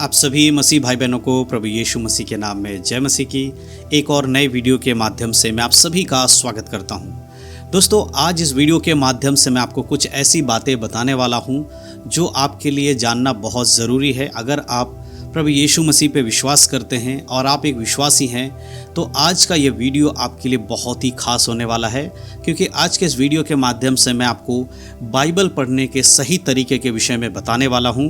आप सभी मसीह भाई बहनों को प्रभु यीशु मसीह के नाम में जय मसीह की एक और नए वीडियो के माध्यम से मैं आप सभी का स्वागत करता हूं। दोस्तों, आज इस वीडियो के माध्यम से मैं आपको कुछ ऐसी बातें बताने वाला हूं जो आपके लिए जानना बहुत ज़रूरी है। अगर आप प्रभु यीशु मसीह पे विश्वास करते हैं और आप एक विश्वासी हैं तो आज का ये वीडियो आपके लिए बहुत ही खास होने वाला है, क्योंकि आज के इस वीडियो के माध्यम से मैं आपको बाइबल पढ़ने के सही तरीके के विषय में बताने वाला हूँ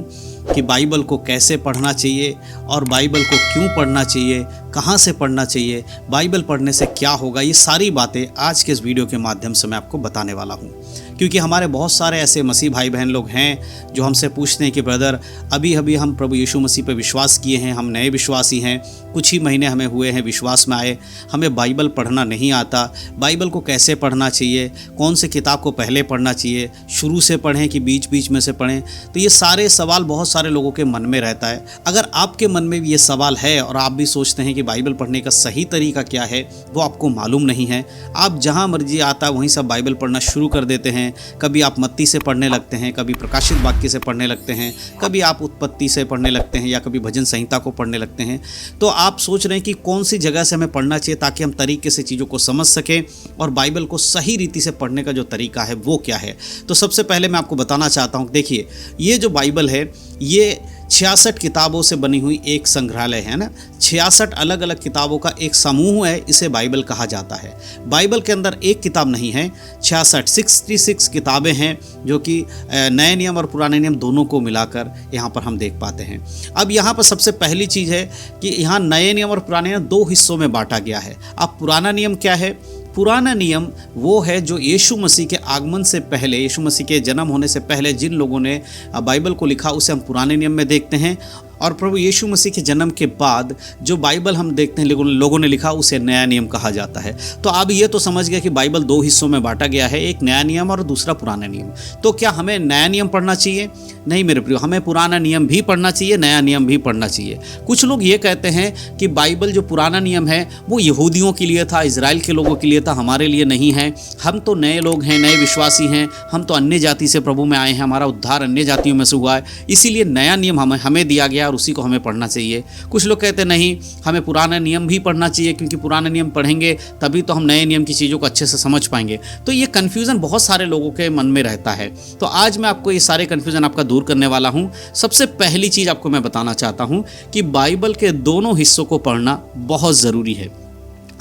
कि बाइबल को कैसे पढ़ना चाहिए और बाइबल को क्यों पढ़ना चाहिए, कहाँ से पढ़ना चाहिए, बाइबल पढ़ने से क्या होगा। ये सारी बातें आज के इस वीडियो के माध्यम से मैं आपको बताने वाला हूँ, क्योंकि हमारे बहुत सारे ऐसे मसीह भाई बहन लोग हैं जो हमसे पूछते हैं कि ब्रदर, अभी अभी हम प्रभु यीशु मसीह पे विश्वास किए हैं, हम नए विश्वासी हैं, कुछ ही महीने हमें हुए हैं विश्वास में आए, हमें बाइबल पढ़ना नहीं आता, बाइबल को कैसे पढ़ना चाहिए, कौन से किताब को पहले पढ़ना चाहिए, शुरू से पढ़ें कि बीच बीच में से पढ़ें। तो ये सारे सवाल बहुत सारे लोगों के मन में रहता है। अगर आपके मन में भी ये सवाल है और आप भी सोचते हैं कि बाइबल पढ़ने का सही तरीका क्या है, वो आपको मालूम नहीं है, आप जहाँ मर्जी आता वहीं सब बाइबल पढ़ना शुरू कर देते हैं। कभी आप मत्ती से पढ़ने लगते हैं, कभी प्रकाशित वाक्य से पढ़ने लगते हैं, कभी आप उत्पत्ति से पढ़ने लगते हैं या कभी भजन संहिता को पढ़ने लगते हैं। तो आप सोच रहे हैं कि कौन सी जगह से हमें पढ़ना चाहिए ताकि हम तरीके से चीज़ों को समझ सकें और बाइबल को सही रीति से पढ़ने का जो तरीका है वो क्या है। तो सबसे पहले मैं आपको बताना चाहता हूँ, देखिए ये जो बाइबल है ये 66 किताबों से बनी हुई एक संग्रहालय है ना, 66 अलग अलग किताबों का एक समूह है, इसे बाइबल कहा जाता है। बाइबल के अंदर एक किताब नहीं है, 66 किताबें हैं जो कि नए नियम और पुराने नियम दोनों को मिलाकर यहाँ पर हम देख पाते हैं। अब यहाँ पर सबसे पहली चीज़ है कि यहाँ नए नियम और पुराने नियम दो हिस्सों में बांटा गया है। अब पुराना नियम क्या है? पुराना नियम वो है जो यीशु मसीह के आगमन से पहले, यीशु मसीह के जन्म होने से पहले जिन लोगों ने बाइबल को लिखा उसे हम पुराने नियम में देखते हैं, और प्रभु यीशु मसीह के जन्म के बाद जो बाइबल हम देखते हैं लोगों ने लिखा उसे नया नियम कहा जाता है। तो अब ये तो समझ गया कि बाइबल दो हिस्सों में बांटा गया है, एक नया नियम और दूसरा पुराना नियम। तो क्या हमें नया नियम पढ़ना चाहिए? नहीं मेरे प्रियो, हमें पुराना नियम भी पढ़ना चाहिए, नया नियम भी पढ़ना चाहिए। कुछ लोग ये कहते हैं कि बाइबल जो पुराना नियम है वो यहूदियों के लिए था, इजराइल के लोगों के लिए था, हमारे लिए नहीं है। हम तो नए लोग हैं, नए विश्वासी हैं, हम तो अन्य जाति से प्रभु में आए हैं, हमारा उद्धार अन्य जातियों में से हुआ है, इसीलिए नया नियम हमें दिया गया और उसी को हमें पढ़ना चाहिए। कुछ लोग कहते नहीं, हमें पुराना नियम भी पढ़ना चाहिए, क्योंकि पुराना नियम पढ़ेंगे तभी तो हम नए नियम की चीज़ों को अच्छे से समझ पाएंगे। तो ये कन्फ्यूज़न बहुत सारे लोगों के मन में रहता है। तो आज मैं आपको ये सारे कन्फ्यूज़न आपका दूर करने वाला हूँ। सबसे पहली चीज़ आपको मैं बताना चाहता हूँ कि बाइबल के दोनों हिस्सों को पढ़ना बहुत ज़रूरी है।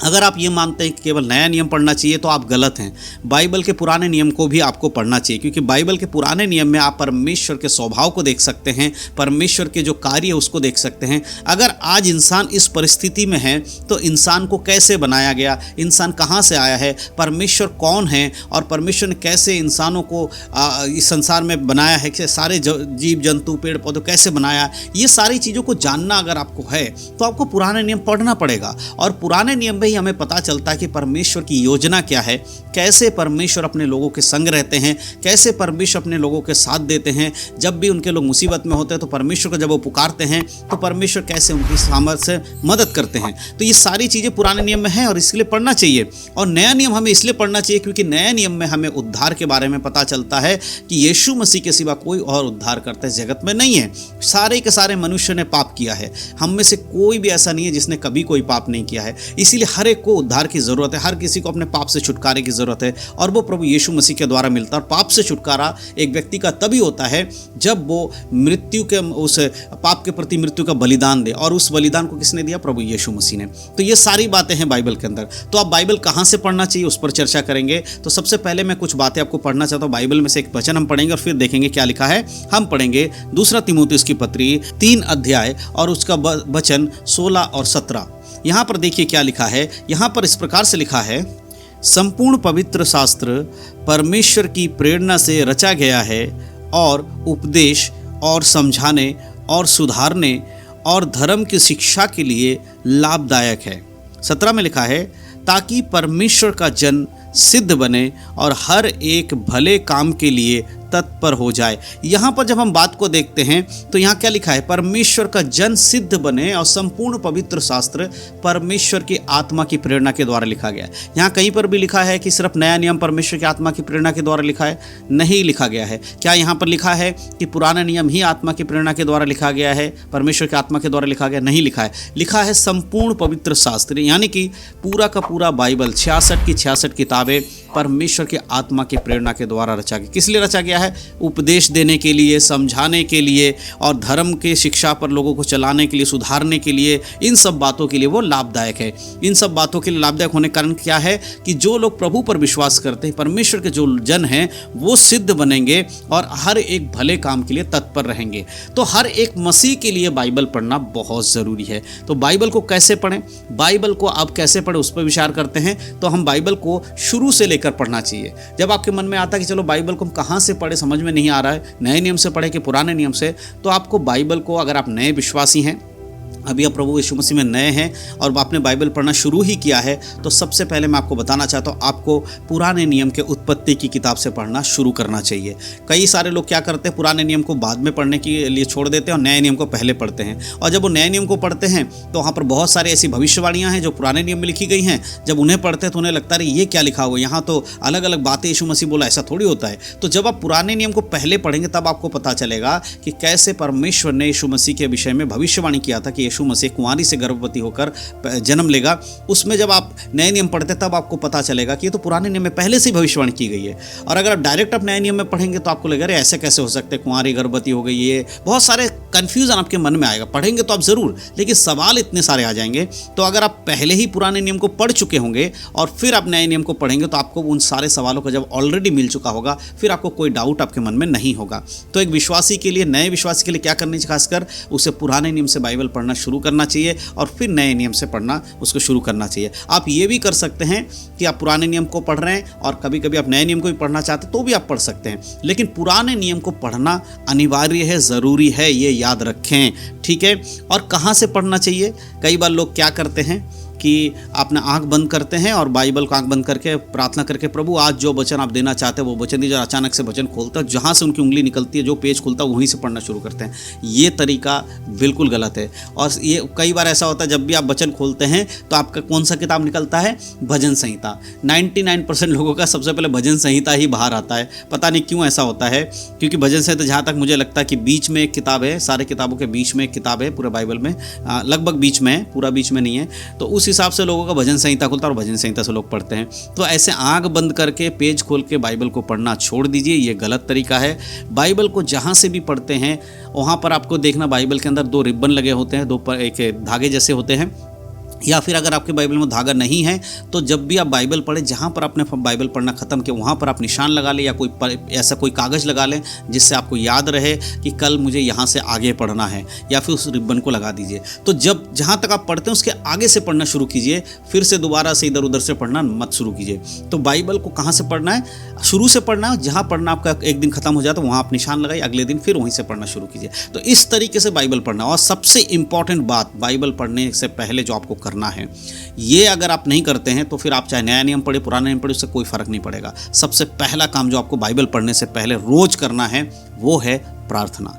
अगर आप ये मानते हैं कि केवल नया नियम पढ़ना चाहिए तो आप गलत हैं। बाइबल के पुराने नियम को भी आपको पढ़ना चाहिए, क्योंकि बाइबल के पुराने नियम में आप परमेश्वर के स्वभाव को देख सकते हैं, परमेश्वर के जो कार्य है उसको देख सकते हैं। अगर आज इंसान इस परिस्थिति में है तो इंसान को कैसे बनाया गया, इंसान कहाँ से आया है, परमेश्वर कौन है और परमेश्वर ने कैसे इंसानों को इस संसार में बनाया है, कि सारे जीव जंतु पेड़ पौधे कैसे बनाया, ये सारी चीज़ों को जानना अगर आपको है तो आपको पुराने नियम पढ़ना पड़ेगा। और पुराने नियम में हमें पता चलता है कि परमेश्वर की योजना क्या है, कैसे परमेश्वर अपने लोगों के संग रहते हैं, कैसे परमेश्वर अपने लोगों के साथ देते हैं। जब भी उनके लोग मुसीबत में होते हैं तो परमेश्वर को जब वो पुकारते हैं तो परमेश्वर कैसे उनकी सामर्थ्य से मदद करते हैं। तो ये सारी चीज़ें पुराने नियम में हैं और इसलिए पढ़ना चाहिए। और नया नियम हमें इसलिए पढ़ना चाहिए क्योंकि नया नियम में हमें उद्धार के बारे में पता चलता है कि यीशु मसीह के सिवा कोई और उद्धार करता है जगत में नहीं है। सारे के सारे मनुष्य ने पाप किया है, हम में से कोई भी ऐसा नहीं है जिसने कभी कोई पाप नहीं किया है। इसीलिए हर एक को उद्धार की ज़रूरत है, हर किसी को अपने पाप से छुटकारे की ज़रूरत है, और वो प्रभु यीशु मसीह के द्वारा मिलता है। और पाप से छुटकारा एक व्यक्ति का तभी होता है जब वो मृत्यु के उस पाप के प्रति मृत्यु का बलिदान दे, और उस बलिदान को किसने दिया? प्रभु यीशु मसीह ने। तो ये सारी बातें हैं बाइबल के अंदर। तो आप बाइबल कहाँ से पढ़ना चाहिए उस पर चर्चा करेंगे। तो सबसे पहले मैं कुछ बातें आपको पढ़ना चाहता हूँ। बाइबल में से एक वचन हम पढ़ेंगे और फिर देखेंगे क्या लिखा है। हम पढ़ेंगे 2 तीमुथियुस की पत्री 3 अध्याय और उसका वचन 16 और 17। यहाँ पर देखिए क्या लिखा है। यहाँ पर इस प्रकार से लिखा है, संपूर्ण पवित्र शास्त्र परमेश्वर की प्रेरणा से रचा गया है और उपदेश और समझाने और सुधारने और धर्म की शिक्षा के लिए लाभदायक है। 17 में लिखा है, ताकि परमेश्वर का जन सिद्ध बने और हर एक भले काम के लिए तत्पर हो जाए। यहाँ पर जब हम बात को देखते हैं तो यहाँ क्या लिखा है, परमेश्वर का जन सिद्ध बने, और संपूर्ण पवित्र शास्त्र परमेश्वर की आत्मा की प्रेरणा के द्वारा लिखा गया है। यहाँ कहीं पर भी लिखा है कि सिर्फ नया नियम परमेश्वर की आत्मा की प्रेरणा के द्वारा लिखा है? नहीं लिखा गया है। क्या यहाँ पर लिखा है कि पुराना नियम ही आत्मा की प्रेरणा के द्वारा लिखा गया है, परमेश्वर की आत्मा के द्वारा लिखा गया? नहीं लिखा है। लिखा है संपूर्ण पवित्र शास्त्र, यानी कि पूरा का पूरा बाइबल 66 की 66 किताबें परमेश्वर की आत्मा की प्रेरणा के द्वारा रचा गया। किस लिए रचा गया है? उपदेश देने के लिए, समझाने के लिए, और धर्म के शिक्षा पर लोगों को चलाने के लिए, सुधारने के लिए, इन सब बातों के लिए वो लाभदायक है। इन सब बातों के लिए लाभदायक होने के कारण क्या है कि जो लोग प्रभु पर विश्वास करते हैं, परमेश्वर के जो जन हैं, वो सिद्ध बनेंगे और हर एक भले काम के लिए तत्पर रहेंगे। तो हर एक मसीह के लिए बाइबल पढ़ना बहुत ज़रूरी है। तो बाइबल को कैसे पढ़ें, बाइबल को आप कैसे पढ़ें, उस पर विचार करते हैं। तो हम बाइबल को शुरू से लेकर पढ़ना चाहिए। जब आपके मन में आता है कि चलो बाइबल को हम कहाँ से पढ़े, समझ में नहीं आ रहा है, नए नियम से पढ़े कि पुराने नियम से, तो आपको बाइबल को, अगर आप नए विश्वासी हैं, अभी आप प्रभु यीशु मसीह में नए हैं और आपने बाइबल पढ़ना शुरू ही किया है, तो सबसे पहले मैं आपको बताना चाहता हूँ, आपको पुराने नियम के उत्पत्ति की किताब से पढ़ना शुरू करना चाहिए। कई सारे लोग क्या करते हैं, पुराने नियम को बाद में पढ़ने के लिए छोड़ देते हैं और नए नियम को पहले पढ़ते हैं। और जब वो नए नियम को पढ़ते हैं तो वहाँ पर बहुत सारी ऐसी भविष्यवाणियाँ हैं जो पुराने नियम में लिखी गई हैं। जब उन्हें पढ़ते हैं तो उन्हें लगता है ये क्या लिखा हुआ है, यहाँ तो अलग अलग बातें यीशु मसीह बोला, ऐसा थोड़ी होता है। तो जब आप पुराने नियम को पहले पढ़ेंगे तब आपको पता चलेगा कि कैसे परमेश्वर ने यीशु मसीह के विषय में भविष्यवाणी किया था कि यीशु मसीह कुंवारी से गर्भवती होकर जन्म लेगा। उसमें जब आप नए नियम पढ़ते तब आपको पता चलेगा कि ये तो पुराने नियम में पहले से ही भविष्यवाणी की गई है। और अगर आप डायरेक्ट आप नए नियम में पढ़ेंगे तो आपको लगेगा ऐसे कैसे हो सकते, कुंवारी गर्भवती हो गई, ये बहुत सारे कन्फ्यूजन आपके मन में आएगा। पढ़ेंगे तो आप ज़रूर, लेकिन सवाल इतने सारे आ जाएंगे। तो अगर आप पहले ही पुराने नियम को पढ़ चुके होंगे और फिर आप नए नियम को पढ़ेंगे तो आपको उन सारे सवालों का जब ऑलरेडी मिल चुका होगा, फिर आपको कोई डाउट आपके मन में नहीं होगा। तो एक विश्वासी के लिए, नए विश्वासी के लिए क्या करना चाहिए, खासकर उसे पुराने नियम से बाइबल पढ़ना शुरू करना चाहिए और फिर नए नियम से पढ़ना उसको शुरू करना चाहिए। आप ये भी कर सकते हैं कि आप पुराने नियम को पढ़ रहे हैं और कभी कभी आप नए नियम को भी पढ़ना चाहते हैं तो भी आप पढ़ सकते हैं, लेकिन पुराने नियम को पढ़ना अनिवार्य है, ज़रूरी है, ये याद रखें, ठीक है। और कहाँ से पढ़ना चाहिए? कई बार लोग क्या करते हैं कि अपना आंख बंद करते हैं और बाइबल को आंख बंद करके प्रार्थना करके, प्रभु आज जो वचन आप देना चाहते हैं वो वचन दीजिए, अचानक से वचन खोलता है, जहाँ से उनकी उंगली निकलती है, जो पेज खुलता है वहीं से पढ़ना शुरू करते हैं। ये तरीका बिल्कुल गलत है। और ये कई बार ऐसा होता है, जब भी आप वचन खोलते हैं तो आपका कौन सा किताब निकलता है? भजन संहिता। 99% लोगों का सबसे पहले भजन संहिता ही बाहर आता है। पता नहीं क्यों ऐसा होता है, क्योंकि भजन संहिता जहाँ तक मुझे लगता है कि बीच में एक किताब है, सारे किताबों के बीच में एक किताब है पूरे बाइबल में, लगभग बीच में है, पूरा बीच में नहीं है। तो उस हिसाब से लोगों का भजन संहिता खुलता है और भजन संहिता से लोग पढ़ते हैं। तो ऐसे आंख बंद करके पेज खोल के बाइबल को पढ़ना छोड़ दीजिए, ये गलत तरीका है। बाइबल को जहाँ से भी पढ़ते हैं वहाँ पर आपको देखना बाइबल के अंदर 2 रिबन लगे होते हैं, 2 एक धागे जैसे होते हैं, या फिर अगर आपके बाइबल में धागा नहीं है तो जब भी आप बाइबल पढ़ें, जहाँ पर आपने बाइबल पढ़ना ख़त्म किया वहाँ पर आप निशान लगा लें या ऐसा कोई कागज़ लगा लें जिससे आपको याद रहे कि कल मुझे यहाँ से आगे पढ़ना है, या फिर उस रिबन को लगा दीजिए। तो जब जहाँ तक आप पढ़ते हैं उसके आगे से पढ़ना शुरू कीजिए, फिर से दोबारा से इधर उधर से पढ़ना मत शुरू कीजिए। तो बाइबल को कहाँ से पढ़ना है? शुरू से पढ़ना है। जहाँ पढ़ना आपका एक दिन ख़त्म हो जाए तो वहाँ आप निशान लगाइए, अगले दिन फिर वहीं से पढ़ना शुरू कीजिए। तो इस तरीके से बाइबल पढ़ना। और सबसे इम्पॉर्टेंट बात, बाइबल पढ़ने से पहले जो आपको करना है, ये अगर आप नहीं करते हैं तो फिर आप चाहे नया नियम पढ़े पुराना नियम पढ़े, उससे कोई फ़र्क नहीं पड़ेगा। सबसे पहला काम जो आपको बाइबल पढ़ने से पहले रोज़ करना है वो है प्रार्थना।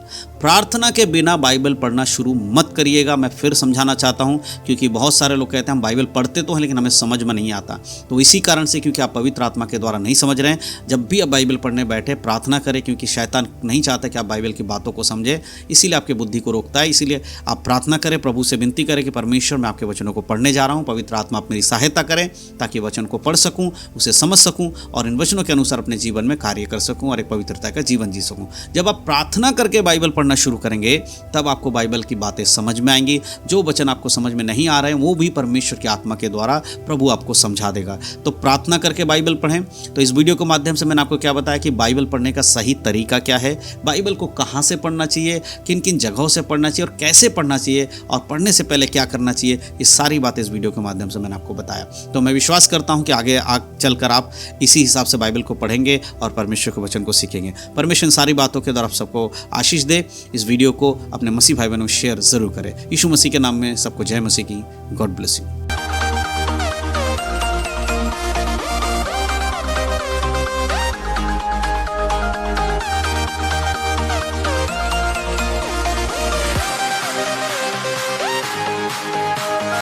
प्रार्थना के बिना बाइबल पढ़ना शुरू मत करिएगा। मैं फिर समझाना चाहता हूँ, क्योंकि बहुत सारे लोग कहते हैं हम बाइबल पढ़ते तो हैं लेकिन हमें समझ में नहीं आता। तो इसी कारण से, क्योंकि आप पवित्र आत्मा के द्वारा नहीं समझ रहे हैं, जब भी आप बाइबल पढ़ने बैठे प्रार्थना करें, क्योंकि शैतान नहीं चाहता कि आप बाइबल की बातों को समझें, इसीलिए आपकी बुद्धि को रोकता है। इसीलिए आप प्रार्थना करें, प्रभु से विनती करें कि परमेश्वर मैं आपके वचनों को पढ़ने जा रहा हूँ, पवित्र आत्मा आप मेरी सहायता करें ताकि वचन को पढ़ सकूँ, उसे समझ सकूँ और इन वचनों के अनुसार अपने जीवन में कार्य कर सकूँ और एक पवित्रता का जीवन जी सकूँ। जब आप प्रार्थना करके बाइबल पढ़ना शुरू करेंगे तब आपको बाइबल की बातें समझ में आएंगी। जो वचन आपको समझ में नहीं आ रहे हैं वो भी परमेश्वर की आत्मा के द्वारा प्रभु आपको समझा देगा। तो प्रार्थना करके बाइबल पढ़ें। तो इस वीडियो के माध्यम से मैंने आपको क्या बताया कि बाइबल पढ़ने का सही तरीका क्या है, बाइबल को कहाँ से पढ़ना चाहिए, किन किन जगहों से पढ़ना चाहिए और कैसे पढ़ना चाहिए, और पढ़ने से पहले क्या करना चाहिए, ये सारी बातें इस वीडियो के माध्यम से मैंने आपको बताया। तो मैं विश्वास करता हूँ कि आगे चलकर आप इसी हिसाब से बाइबल को पढ़ेंगे और परमेश्वर के वचन को सीखेंगे। परमेश्वर इन सारी बातों के द्वारा आप सबको आशीष दे। इस वीडियो को अपने मसीह भाई बहनों शेयर जरूर करें। यीशु मसीह के नाम में सबको जय मसीह की। God bless you.